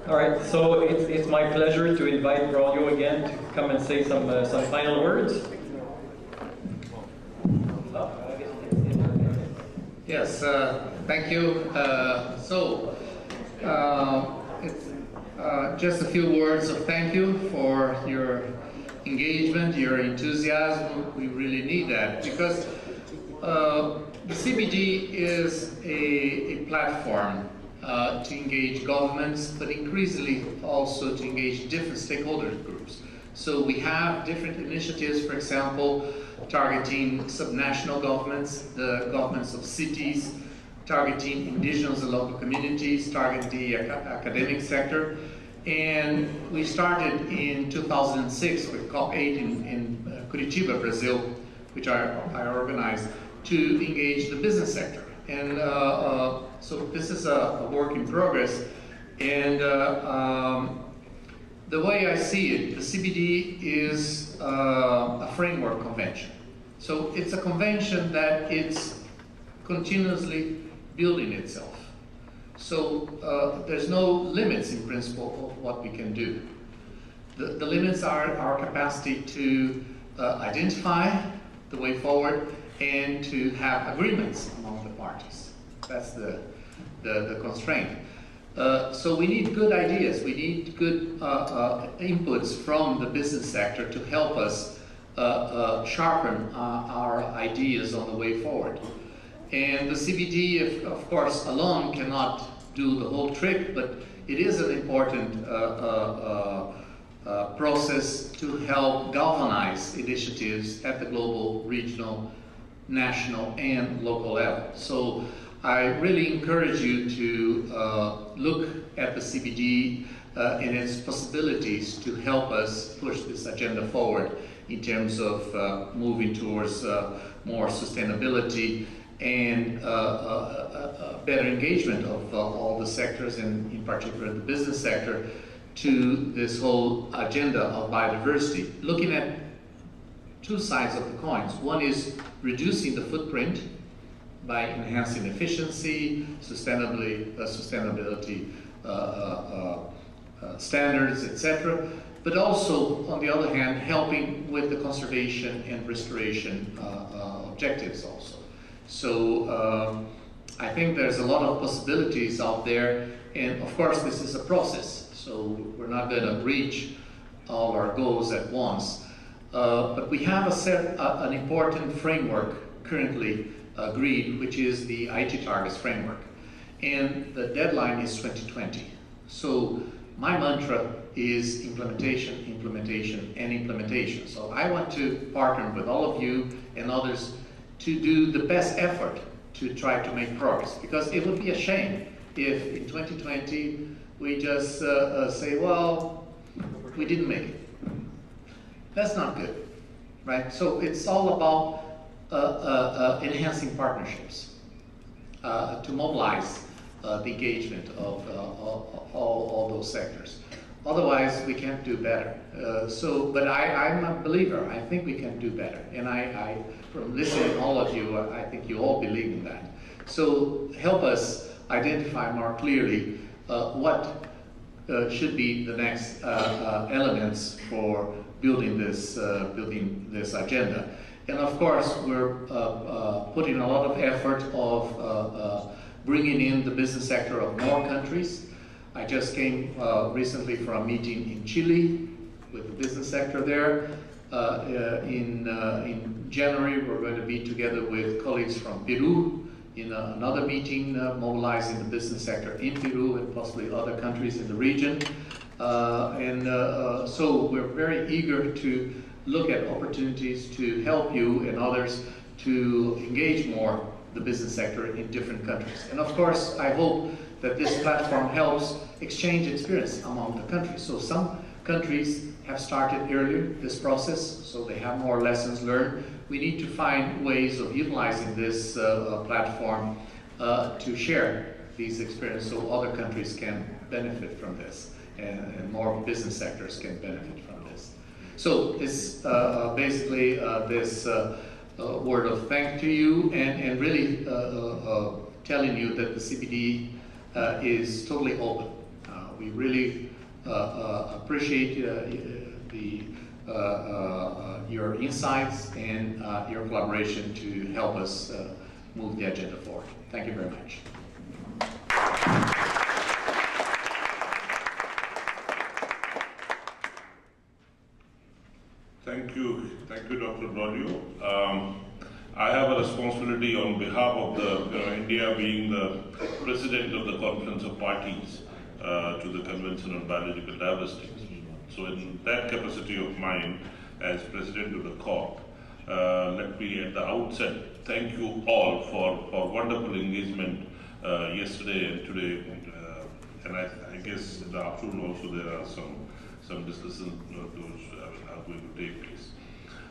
All right, so it's my pleasure to invite Braulio again to come and say some final words. Yes, thank you. It's just a few words of thank you for your engagement, your enthusiasm. We really need that because the CBD is a platform to engage governments, but increasingly also to engage different stakeholder groups. So we have different initiatives, for example, targeting subnational governments, the governments of cities, targeting indigenous and local communities, targeting the academic sector. And we started in 2006 with COP8 in Curitiba, Brazil, which I organized, to engage the business sector. And so this is a work in progress. And the way I see it, the CBD is a framework convention. So it's a convention that it's continuously building itself. So there's no limits in principle of what we can do. The limits are our capacity to identify the way forward and to have agreements among the parties. That's the constraint. So we need good ideas, we need good inputs from the business sector to help us sharpen our ideas on the way forward. And the CBD, of course, alone cannot do the whole trick, but it is an important process to help galvanize initiatives at the global, regional, national, and local level. So I really encourage you to look at the CBD and its possibilities to help us push this agenda forward in terms of moving towards more sustainability and better engagement of all the sectors, and in particular the business sector, to this whole agenda of biodiversity. Looking at two sides of the coins. One is reducing the footprint by enhancing efficiency, sustainability standards, etc. But also, on the other hand, helping with the conservation and restoration objectives also. So I think there's a lot of possibilities out there, and of course this is a process, so we're not going to reach all our goals at once. But we have an important framework currently agreed, which is the IT targets framework. And the deadline is 2020. So my mantra is implementation, implementation, and implementation. So I want to partner with all of you and others to do the best effort to try to make progress. Because it would be a shame if in 2020 we just say, well, we didn't make it. That's not good, right? So it's all about enhancing partnerships to mobilize the engagement of all those sectors. Otherwise, we can't do better. But I'm a believer. I think we can do better. And from listening to all of you, I think you all believe in that. So help us identify more clearly what should be the next elements for building this agenda. And of course, we're putting a lot of effort of bringing in the business sector of more countries. I just came recently from a meeting in Chile with the business sector there. In January, we're going to be together with colleagues from Peru in another meeting, mobilizing the business sector in Peru and possibly other countries in the region. So we're very eager to look at opportunities to help you and others to engage more the business sector in different countries. And of course, I hope that this platform helps exchange experience among the countries. So some countries have started earlier this process, so they have more lessons learned. We need to find ways of utilizing this platform to share these experiences so other countries can benefit from this, and more business sectors can benefit from this. So it's basically this word of thanks to you, and really telling you that the CPD is totally open. we really appreciate your insights and your collaboration to help us move the agenda forward. Thank you very much. Thank you, Dr. Braulio. I have a responsibility on behalf of India, being the president of the Conference of Parties to the Convention on Biological Diversity. So in that capacity of mine, as president of the COP, let me at the outset thank you all for wonderful engagement yesterday and today, and I guess in the afternoon also there are some discussions those are going to take place.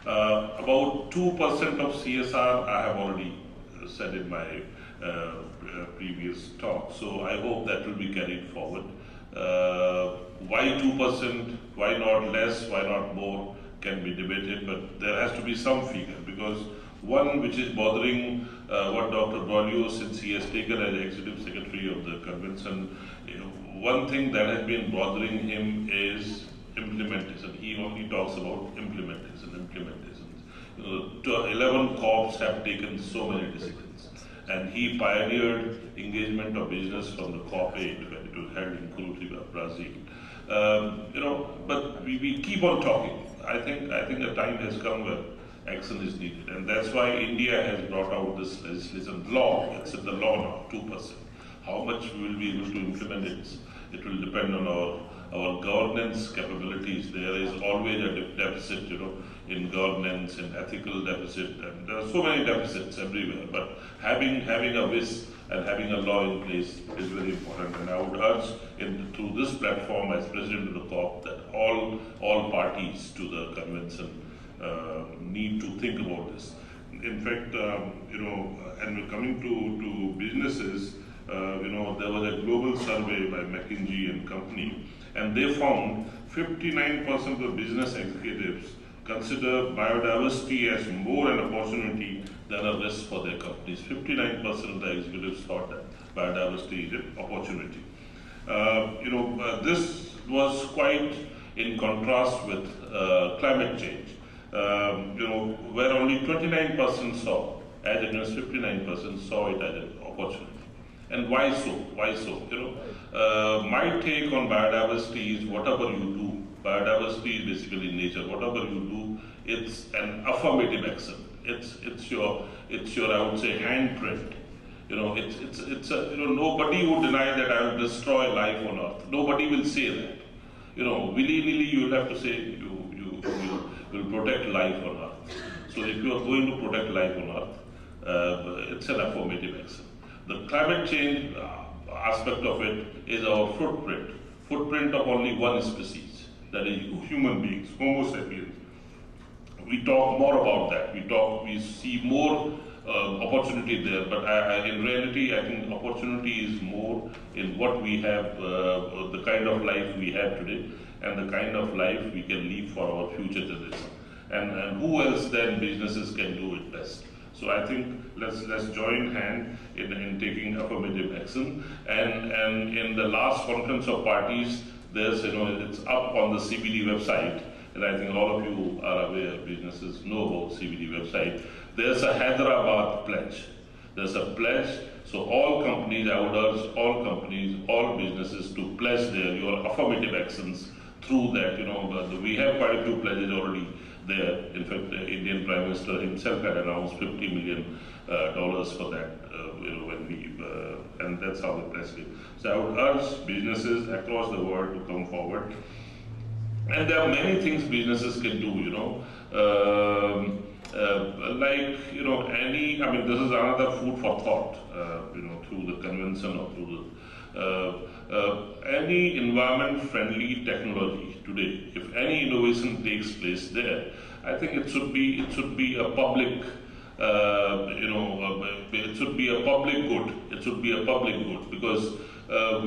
About 2% of CSR I have already said in my previous talk, so I hope that will be carried forward. Why 2%, why not less, why not more, can be debated, but there has to be some figure, because one which is bothering what Dr. Braulio, since he has taken as Executive Secretary of the Convention, one thing that has been bothering him is implementation. He only talks about implementation. 11 COPs have taken so many decisions, and he pioneered engagement of business from the COP8 when it was held in Curitiba, Brazil. But we keep on talking. I think a time has come where action is needed, and that's why India has brought out this legislation law. It's in the law now, 2%. How much we will be able to implement it? It will depend on our governance capabilities. There is always a deficit, in governance and ethical deficit, and there are so many deficits everywhere. But having a wish and having a law in place is very important. And I would urge, through this platform, as president of the COP, that all parties to the convention need to think about this. In fact, and coming to businesses, there was a global survey by McKinsey and Company, and they found 59% of business executives consider biodiversity as more an opportunity than a risk for their companies. 59% of the executives thought that biodiversity is an opportunity. This was quite in contrast with climate change, where only 29% saw, as against 59% saw it as an opportunity. And why so? Why so? My take on biodiversity is whatever you do, biodiversity is basically nature. Whatever you do, it's an affirmative action. It's your I would say handprint. Nobody would deny that I will destroy life on Earth. Nobody will say that. Willy-nilly you will have to say you will protect life on Earth. So if you are going to protect life on Earth, it's an affirmative action. The climate change aspect of it is our footprint of only one species, that is human beings, Homo sapiens. We talk more about that. We see more opportunity there, but in reality, I think opportunity is more in what we have, the kind of life we have today, and the kind of life we can leave for our future generation. And who else then businesses can do it best? So I think let's join hand in taking affirmative action. And in the last conference of parties, there's it's up on the CBD website, and I think all of you are aware, businesses know about CBD website. There's a Hyderabad pledge. There's a pledge. So all companies, I would urge all companies, all businesses to pledge your affirmative actions through that. We have quite a few pledges already there. In fact, the Indian Prime Minister himself had announced $50 million for that, when and that's how the pledge came. So I would urge businesses across the world to come forward. And there are many things businesses can do, this is another food for thought, through the convention or through any environment-friendly technology today. If any innovation takes place there, I think it should be a public, it should be a public good. It should be a public good, because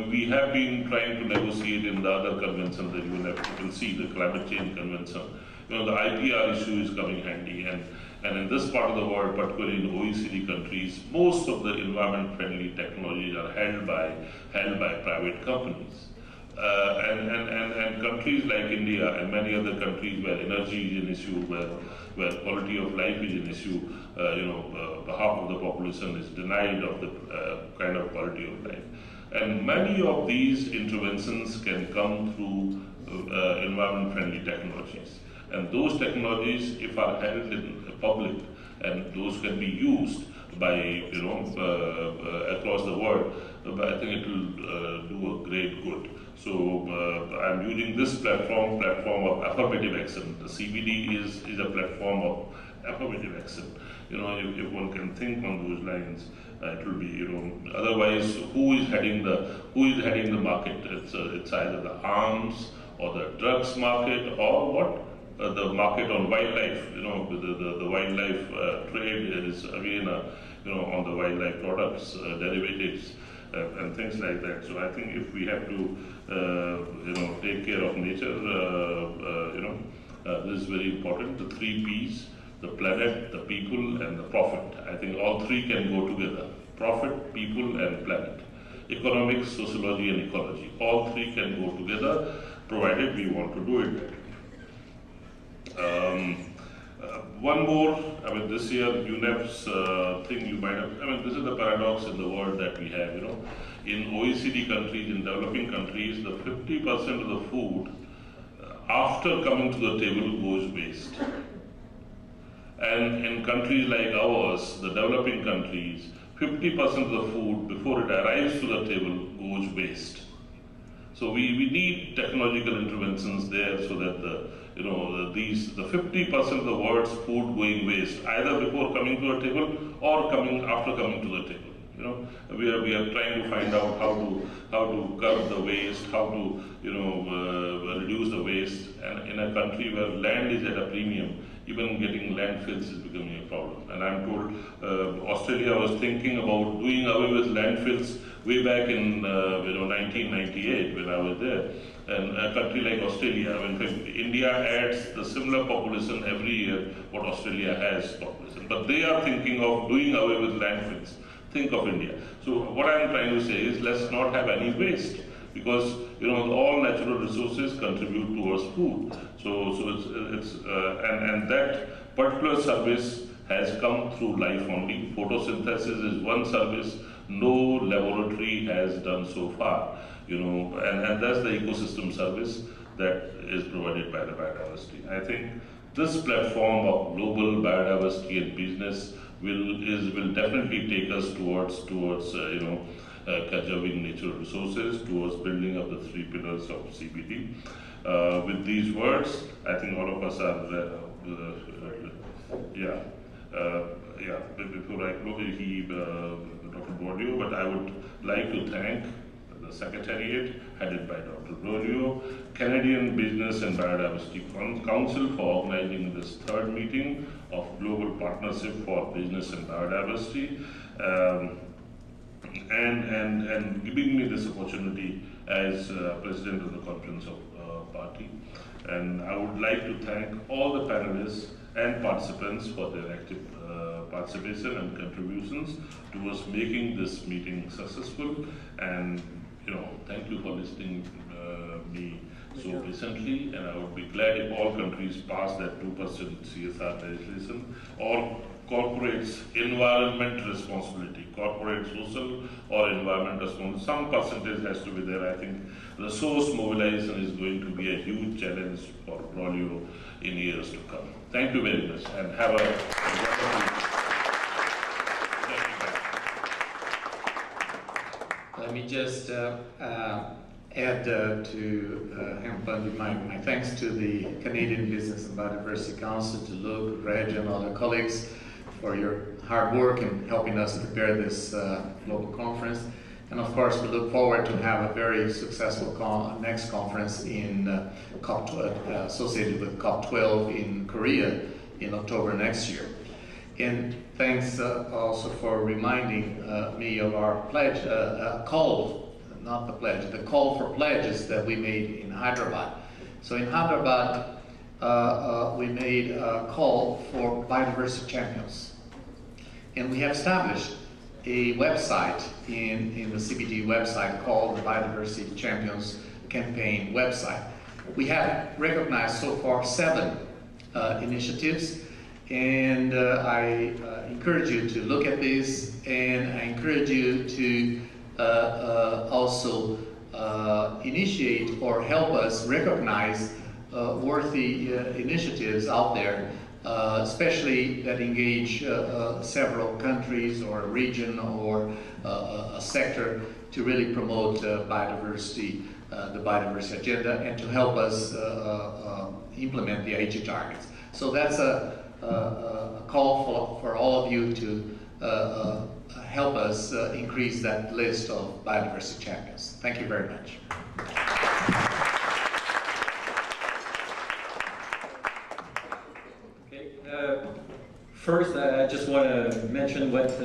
we have been trying to negotiate in the other conventions that you can see, the climate change convention. The IPR issue is coming handy, and in this part of the world, particularly in OECD countries, most of the environment-friendly technologies are held by private companies. And countries like India and many other countries where energy is an issue, where quality of life is an issue, half of the population is denied of the kind of quality of life. And many of these interventions can come through environment-friendly technologies. And those technologies, if are held in public, and those can be used by across the world, I think it will do a great good. So I'm using this platform of affirmative action. The CBD is a platform of affirmative action. If one can think on those lines, it will be, otherwise who is heading the market? It's either the arms or the drugs market, or what? The market on wildlife. The wildlife trade is again on the wildlife products, derivatives, and things like that. So I think if we have to take care of nature, this is very important. The 3 Ps: the planet, the people, and the profit. I think all 3 can go together: profit, people, and planet. Economics, sociology, and ecology. All 3 can go together, provided we want to do it better. One more, this year UNEP's thing you might have, this is the paradox in the world that we have, In OECD countries, in developing countries, the 50% of the food after coming to the table goes waste. And in countries like ours, the developing countries, 50% of the food before it arrives to the table goes waste. So we need technological interventions there so that the 50% of the world's food going waste, either before coming to a table or after coming to the table. We are trying to find out how to curb the waste, how to reduce the waste. And in a country where land is at a premium, even getting landfills is becoming a problem. And I'm told Australia was thinking about doing away with landfills way back in 1998 when I was there. And a country like Australia, India adds the similar population every year what Australia has population. But they are thinking of doing away with landfills. Think of India. So what I'm trying to say is, let's not have any waste, because all natural resources contribute towards food. So it's and that particular service has come through life only. Photosynthesis is one service no laboratory has done so far. And that's the ecosystem service that is provided by the biodiversity. I think this platform of global biodiversity and business will definitely take us towards conserving natural resources, towards building up the 3 pillars of CBD. With these words, I think all of us are before I close, Dr. Bordio, but I would like to thank the Secretariat, headed by Dr. Bordio, Canadian Business and Biodiversity Council for organizing this 3rd meeting of Global Partnership for Business and Biodiversity, and giving me this opportunity as President of the Conference of Party. And I would like to thank all the panelists and participants for their active participation and contributions towards making this meeting successful. And thank you for listening me so recently. And I would be glad if all countries pass that 2% CSR legislation, or corporates environment responsibility, corporate social or environment responsibility. Some percentage has to be there. I think resource mobilization is going to be a huge challenge for Braulio in years to come. Thank you very much, and have a wonderful. Let me just add to Hempan, my thanks to the Canadian Business and Biodiversity Council, to Luke, Reg, and other colleagues for your hard work in helping us prepare this global conference. And of course, we look forward to have a very successful next conference in associated with COP12 in Korea in October next year. And thanks also for reminding me of our pledge, call, not the pledge, the call for pledges that we made in Hyderabad. So in Hyderabad, we made a call for biodiversity champions. And we have established a website in the CBD website called the Biodiversity Champions campaign website. We have recognized so far 7 initiatives, and I encourage you to look at this, and I encourage you to also initiate or help us recognize worthy initiatives out there, especially that engage several countries or a region or a sector to really promote biodiversity, the biodiversity agenda, and to help us implement the Aichi targets. So that's a call for all of you to help us increase that list of biodiversity champions. Thank you very much. First, I just want to mention what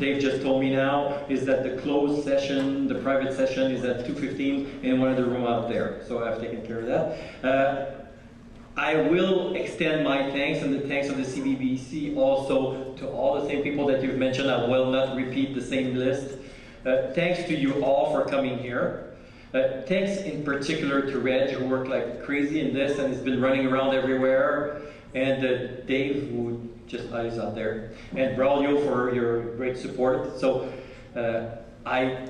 Dave just told me now, is that the closed session, the private session, is at 2:15 in one of the rooms out there. So I've taken care of that. I will extend my thanks and the thanks of the CBBC also to all the same people that you've mentioned. I will not repeat the same list. Thanks to you all for coming here. Thanks in particular to Reg, who worked like crazy in this and has been running around everywhere. And Dave, who just is out there, and Braulio for your great support. So I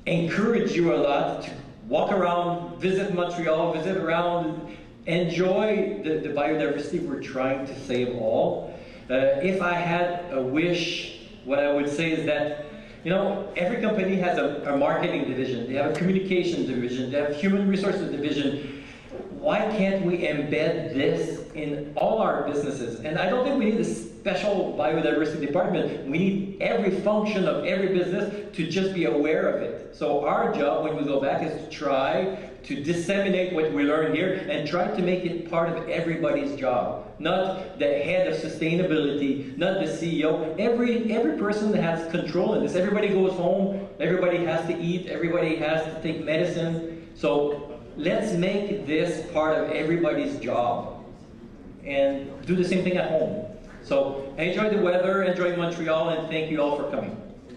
encourage you a lot to walk around, visit Montreal, visit around, enjoy the biodiversity we're trying to save all. If I had a wish, what I would say is that, you know, every company has a marketing division, they have a communication division, they have human resources division. Why can't we embed this in all our businesses? And I don't think we need a special biodiversity department. We need every function of every business to just be aware of it. So our job when we go back is to try to disseminate what we learn here and try to make it part of everybody's job. Not the head of sustainability, not the CEO. Every person that has control in this. Everybody goes home, everybody has to eat, everybody has to take medicine. So let's make this part of everybody's job and do the same thing at home. So enjoy the weather, enjoy Montreal, and thank you all for coming.